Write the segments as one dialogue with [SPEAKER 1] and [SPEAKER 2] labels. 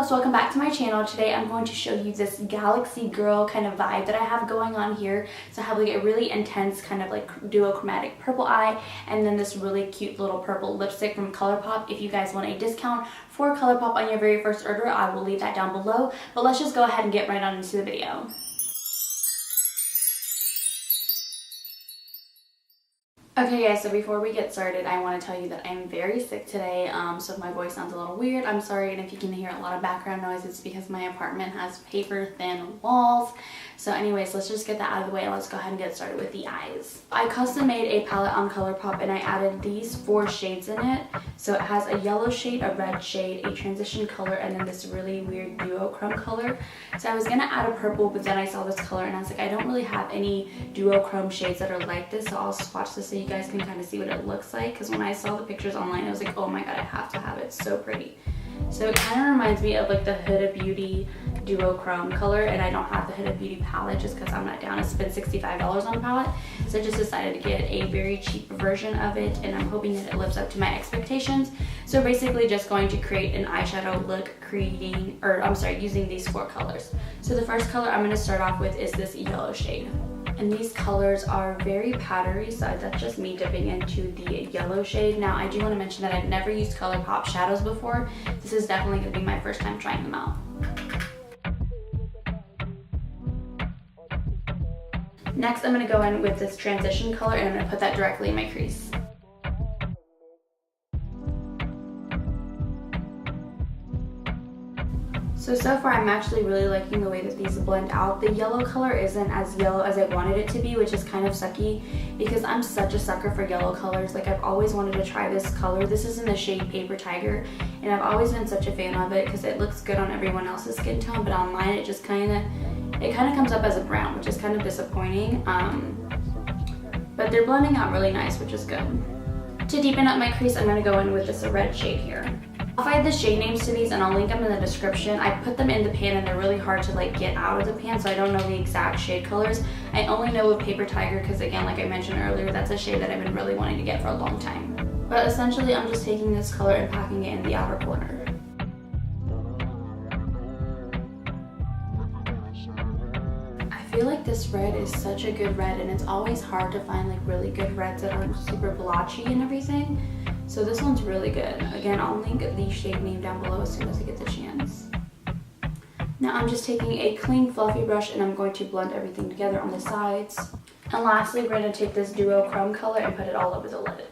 [SPEAKER 1] loves, welcome back to my channel. Today I'm going to show you this galaxy girl kind of vibe that I have going on here. So I have like a really intense kind of like duochromatic purple eye and then this really cute little purple lipstick from Colourpop. If you guys want a discount for Colourpop on your very first order, I will leave that down below. But let's just go ahead and get right on into the video. Okay guys, so before we get started, I want to tell you that I'm very sick today, so if my voice sounds a little weird, I'm sorry, and if you can hear a lot of background noise, it's because my apartment has paper thin walls. So anyways, let's just get that out of the way and let's go ahead and get started with the eyes. I custom made a palette on Colourpop and I added these 4 shades in it. So it has a yellow shade, a red shade, a transition color, and then this really weird duochrome color. So I was gonna add a purple, but then I saw this color and I was like, I don't really have any duochrome shades that are like this, so I'll swatch this so you guys can kind of see what it looks like, because when I saw the pictures online I was like, oh my god, I have to have it, it's so pretty. So it kind of reminds me of like the Huda Beauty duochrome color, and I don't have the Huda Beauty palette just because I'm not down to spend $65 on a palette, so I just decided to get a very cheap version of it, and I'm hoping that it lives up to my expectations. So basically just going to create an eyeshadow look using these 4 colors. So the first color I'm going to start off with is this yellow shade. And these colors are very powdery, so that's just me dipping into the yellow shade. Now, I do want to mention that I've never used Colourpop shadows before. This is definitely going to be my first time trying them out. Next, I'm going to go in with this transition color, and I'm going to put that directly in my crease. So far I'm actually really liking the way that these blend out. The yellow color isn't as yellow as I wanted it to be, which is kind of sucky because I'm such a sucker for yellow colors. Like, I've always wanted to try this color. This is in the shade Paper Tiger, and I've always been such a fan of it because it looks good on everyone else's skin tone, but on mine it just kind of comes up as a brown, which is kind of disappointing. But they're blending out really nice, which is good. To deepen up my crease, I'm going to go in with this red shade here. I'll find the shade names to these and I'll link them in the description. I put them in the pan and they're really hard to like get out of the pan, so I don't know the exact shade colors. I only know with Paper Tiger because, again, like I mentioned earlier, that's a shade that I've been really wanting to get for a long time. But essentially I'm just taking this color and packing it in the outer corner. I feel like this red is such a good red, and it's always hard to find like really good reds that aren't super blotchy and everything. So this one's really good. Again, I'll link the shade name down below as soon as I get the chance. Now I'm just taking a clean fluffy brush and I'm going to blend everything together on the sides. And lastly, we're going to take this duochrome color and put it all over the lid.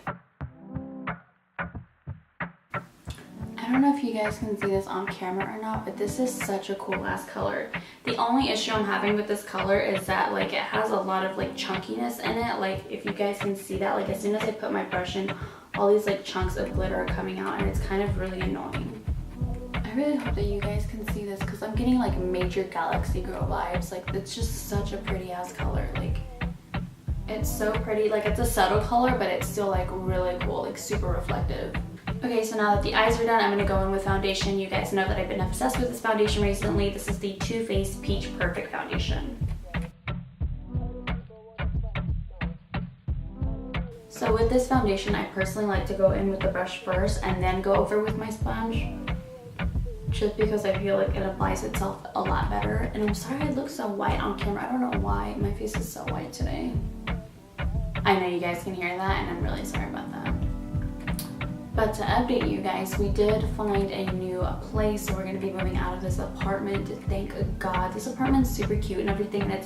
[SPEAKER 1] I don't know if you guys can see this on camera or not, but this is such a cool ass color. The only issue I'm having with this color is that like it has a lot of like chunkiness in it. Like, if you guys can see that, like as soon as I put my brush in, all these like chunks of glitter are coming out, and it's kind of really annoying. I really hope that you guys can see this because I'm getting like major galaxy girl vibes. Like, it's just such a pretty ass color. Like, it's so pretty. Like, it's a subtle color, but it's still like really cool, like super reflective. Okay, so now that the eyes are done, I'm going to go in with foundation. You guys know that I've been obsessed with this foundation recently. This is the Too Faced Peach Perfect Foundation. So with this foundation, I personally like to go in with the brush first and then go over with my sponge, just because I feel like it applies itself a lot better. And I'm sorry I look so white on camera. I don't know why. My face is so white today. I know you guys can hear that, and I'm really sorry about that. But to update you guys, we did find a new place, so we're going to be moving out of this apartment. Thank God. This apartment's super cute and everything, and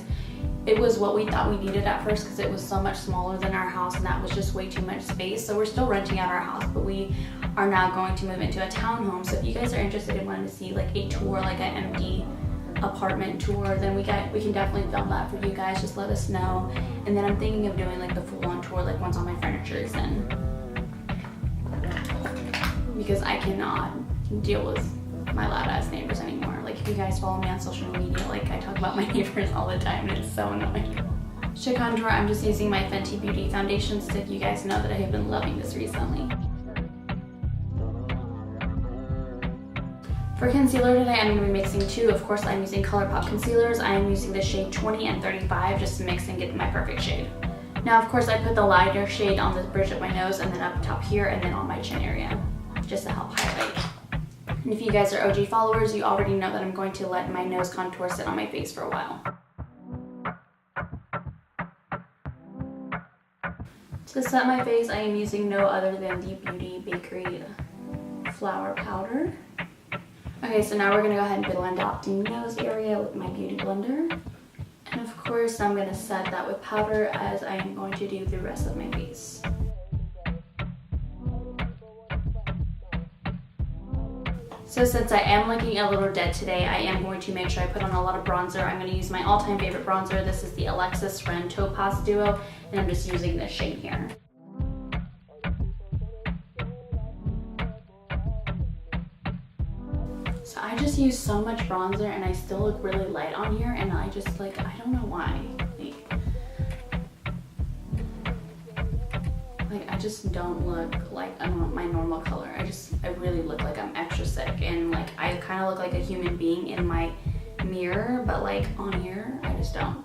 [SPEAKER 1] it was what we thought we needed at first because it was so much smaller than our house, and that was just way too much space. So we're still renting out our house, but we are now going to move into a townhome. So if you guys are interested in wanting to see like a tour, like an empty apartment tour, then we can definitely film that for you guys. Just let us know. And then I'm thinking of doing like the full-on tour like once all my furniture is in, because I cannot deal with my loud ass neighbors anymore. Like, if you guys follow me on social media, like I talk about my neighbors all the time and it's so annoying. To contour, I'm just using my Fenty Beauty foundation stick. You guys know that I have been loving this recently. For concealer today, I'm going to be mixing 2. Of course, I'm using Colourpop concealers. I am using the shade 20 and 35 just to mix and get my perfect shade. Now, of course, I put the lighter shade on the bridge of my nose and then up top here and then on my chin area, just to help highlight. And if you guys are OG followers, you already know that I'm going to let my nose contour sit on my face for a while. To set my face, I am using no other than the Beauty Bakery Flour Powder. Okay, so now we're going to go ahead and blend out the nose area with my Beauty Blender. And of course, I'm going to set that with powder as I am going to do the rest of my face. So since I am looking a little dead today, I am going to make sure I put on a lot of bronzer. I'm going to use my all-time favorite bronzer. This is the Alexis Ren Topaz Duo, and I'm just using this shade here. So I just use so much bronzer and I still look really light on here, and I just like, I don't know why. Like I just don't look like my normal color. I really look like I'm extra sick, and like I kind of look like a human being in my mirror, but like on here, I just don't.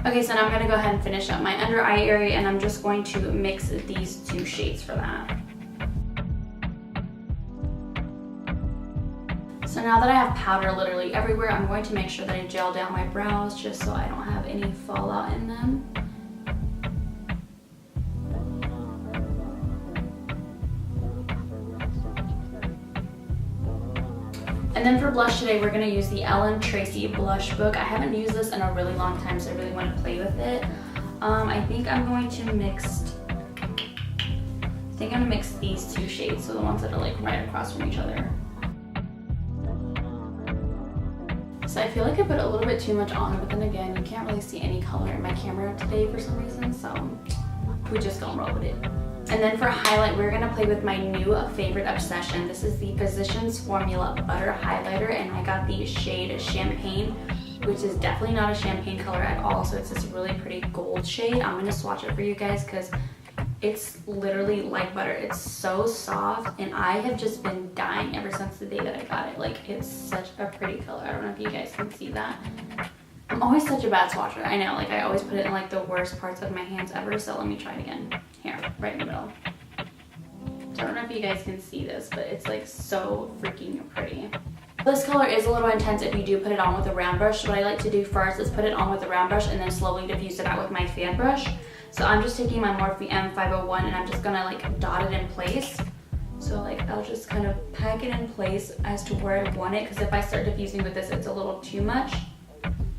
[SPEAKER 1] Okay, so now I'm gonna go ahead and finish up my under eye area, and I'm just going to mix these two shades for that. So now that I have powder literally everywhere, I'm going to make sure that I gel down my brows just so I don't have any fallout in them. And then for blush today, we're going to use the Ellen Tracy Blush Book. I haven't used this in a really long time, so I really want to play with it. I think I'm going to mix these two shades, so the ones that are like right across from each other. So I feel like I put a little bit too much on, but then again, you can't really see any color in my camera today for some reason, so we just gonna roll with it. And then for highlight, we're gonna play with my new favorite obsession. This is the Physicians Formula Butter Highlighter, and I got the shade Champagne, which is definitely not a champagne color at all, so it's this really pretty gold shade. I'm gonna swatch it for you guys because it's literally like butter. It's so soft, and I have just been dying ever since the day that I got it. Like, it's such a pretty color. I don't know if you guys can see that. I'm always such a bad swatcher. I know, like I always put it in like the worst parts of my hands ever, so let me try it again. Here, right in the middle. So I don't know if you guys can see this, but it's like so freaking pretty. This color is a little intense if you do put it on with a round brush. What I like to do first is put it on with a round brush and then slowly diffuse it out with my fan brush. So I'm just taking my Morphe M501 and I'm just gonna like dot it in place. So like I'll just kind of pack it in place as to where I want it, because if I start diffusing with this, it's a little too much.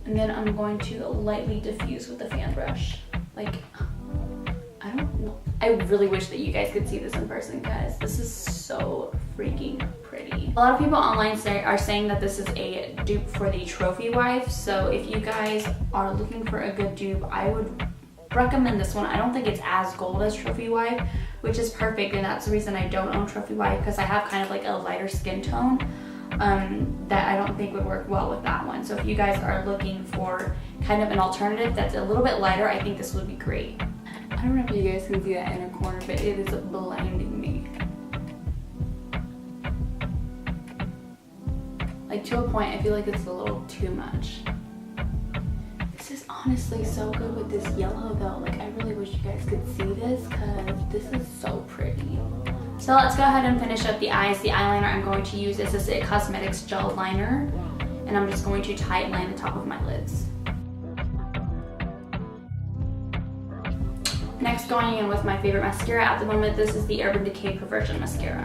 [SPEAKER 1] And then I'm going to lightly diffuse with the fan brush. Like, I don't know. I really wish that you guys could see this in person, guys. This is so freaking pretty. A lot of people online are saying that this is a dupe for the Trophy Wife. So if you guys are looking for a good dupe, I would recommend this one. I don't think it's as gold as Trophy Wife, which is perfect, and that's the reason I don't own Trophy Wife, because I have kind of like a lighter skin tone that I don't think would work well with that one. So if you guys are looking for kind of an alternative that's a little bit lighter, I think this would be great. I don't know if you guys can see that inner corner, but it is blinding me. Like, to a point, I feel like it's a little too much. This is honestly so good with this yellow though. Like, I really wish you guys could see this because this is so pretty. So let's go ahead and finish up the eyes. The eyeliner I'm going to use is this It Cosmetics Gel Liner, and I'm just going to tight line the top of my lids. Next, going in with my favorite mascara at the moment, this is the Urban Decay Perversion Mascara.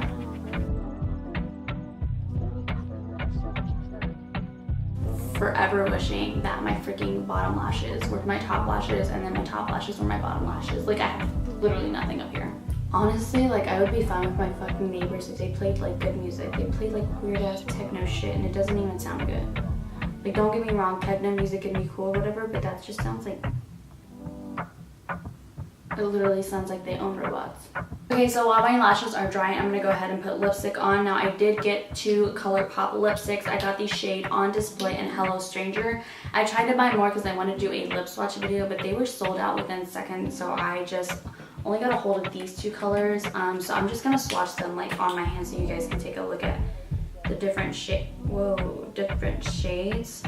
[SPEAKER 1] Forever wishing that my freaking bottom lashes were my top lashes and then my top lashes were my bottom lashes. Like, I have literally nothing up here. Honestly, like, I would be fine with my fucking neighbors if they played like good music. They played like weird ass techno shit and it doesn't even sound good. Like, don't get me wrong, techno music can be cool or whatever, but that just sounds like, it literally sounds like they own robots. Okay, so while my lashes are drying, I'm gonna go ahead and put lipstick on. Now, I did get 2 Colourpop lipsticks. I got the shade On Display and Hello Stranger. I tried to buy more because I wanted to do a lip swatch video, but they were sold out within seconds, so I just only got a hold of these 2 colors. So I'm just gonna swatch them like on my hands so you guys can take a look at the different different shades.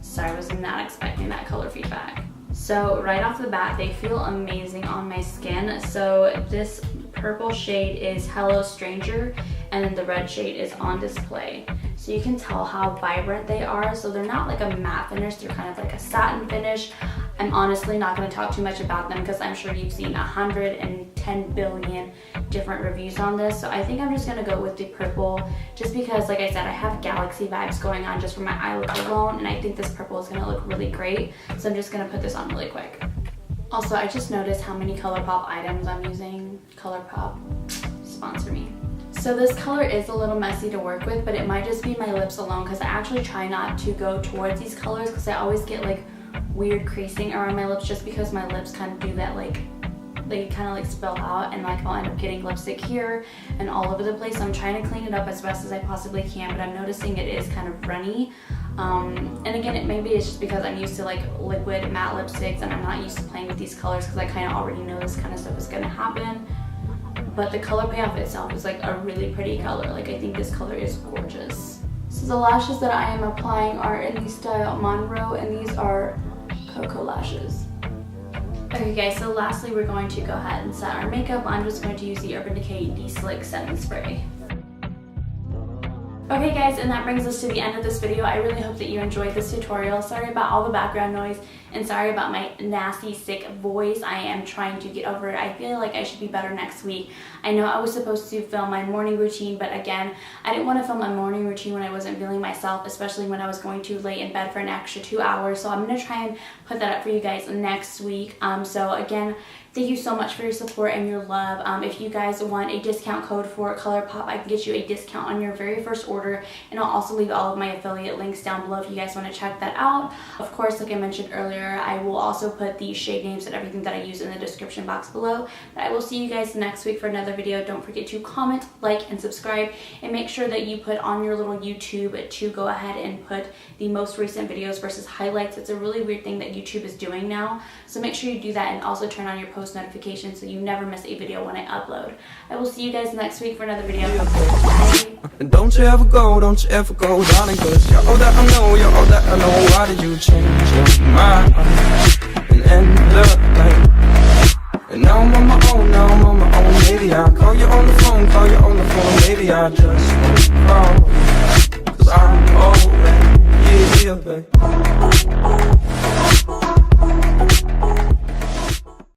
[SPEAKER 1] Sorry, I was not expecting that color feedback. So right off the bat, they feel amazing on my skin. So this purple shade is Hello Stranger, and then the red shade is On Display. So you can tell how vibrant they are. So they're not like a matte finish, they're kind of like a satin finish. I'm honestly not going to talk too much about them because I'm sure you've seen 110 billion different reviews on this. So I think I'm just going to go with the purple just because, like I said, I have galaxy vibes going on just from my eye look alone, and I think this purple is going to look really great. So I'm just going to put this on really quick. Also, I just noticed how many Colourpop items I'm using. Colourpop, sponsor me. So this color is a little messy to work with, but it might just be my lips alone because I actually try not to go towards these colors because I always get like weird creasing around my lips just because my lips kind of do that, like they kind of like spill out, and like I'll end up getting lipstick here and all over the place. So I'm trying to clean it up as best as I possibly can, but I'm noticing it is kind of runny. And again, maybe it's just because I'm used to like liquid matte lipsticks and I'm not used to playing with these colors because I kind of already know this kind of stuff is going to happen. But the color payoff itself is like a really pretty color. Like I think this color is gorgeous. So the lashes that I am applying are in the style Monroe, and these are Cocoa lashes. Okay guys, so lastly we're going to go ahead and set our makeup. I'm just going to use the Urban Decay De-Slick Setting Spray. Okay guys, and that brings us to the end of this video. I really hope that you enjoyed this tutorial. Sorry about all the background noise and sorry about my nasty sick voice. I am trying to get over it. I feel like I should be better next week. I know I was supposed to film my morning routine, but again, I didn't want to film my morning routine when I wasn't feeling myself, especially when I was going to lay in bed for an extra 2 hours. So I'm going to try and put that up for you guys next week. So again, thank you so much for your support and your love. If you guys want a discount code for Colourpop, I can get you a discount on your very first order, and I'll also leave all of my affiliate links down below if you guys want to check that out. Of course, like I mentioned earlier, I will also put the shade names and everything that I use in the description box below. But I will see you guys next week for another video. Don't forget to comment, like, and subscribe, and make sure that you put on your little YouTube to go ahead and put the most recent videos versus highlights. It's a really weird thing that YouTube is doing now, so make sure you do that, and also turn on your post notifications so you never miss a video when I upload. I will see you guys next week for another video. Bye.
[SPEAKER 2] And don't you ever go, darling, cause you're all that I know, you're all that I know. Why did you change your mind and end up like? And now I'm on my own, maybe I'll call you on the phone, maybe I just won't call, cause I'm old, yeah, babe.